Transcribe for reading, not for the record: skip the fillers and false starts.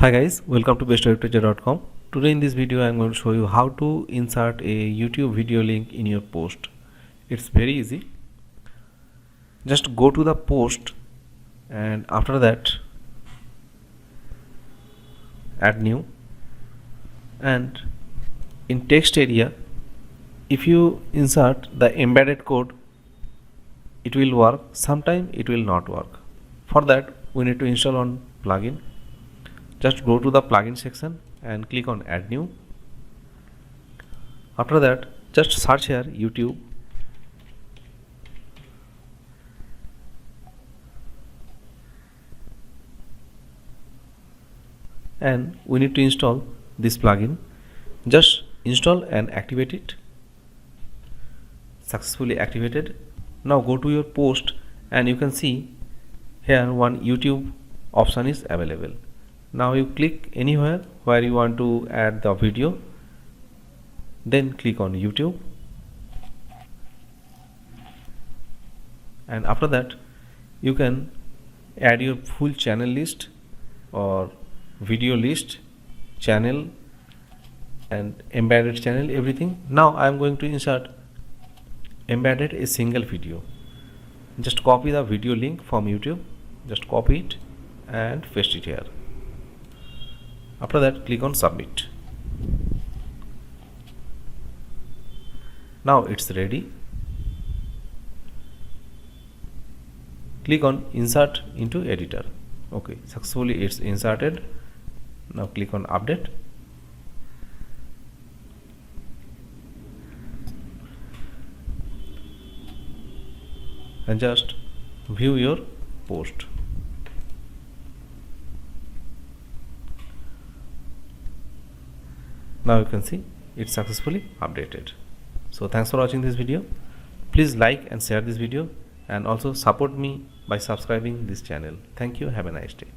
Hi guys, welcome to bestwebteacher.com. Today in this video I am going to show you how to insert a YouTube video link in your post. It's very easy. Just go to the post and after that add new, and in text area if you insert the embedded code it will work, sometime it will not work. For that we need to install one plugin. Just go to the plugin section and click on add new. After that just search here YouTube, and we need to install this plugin. Just install and activate it. Successfully activated. Now go to your post and you can see here one YouTube option is available. Now you click anywhere where you want to add the video, then click on YouTube, and after that you can add your full channel list or video list, channel and embedded channel, everything. Now I am going to insert embedded a single video. Just copy the video link from YouTube, just copy it and paste it here. After that click on submit. Now it's ready. Click on insert into editor. Okay, successfully it's inserted. Now click on update. And just view your post. Now you can see it's successfully updated. So thanks for watching this video. Please like and share this video and also support me by subscribing this channel. Thank you. Have a nice day.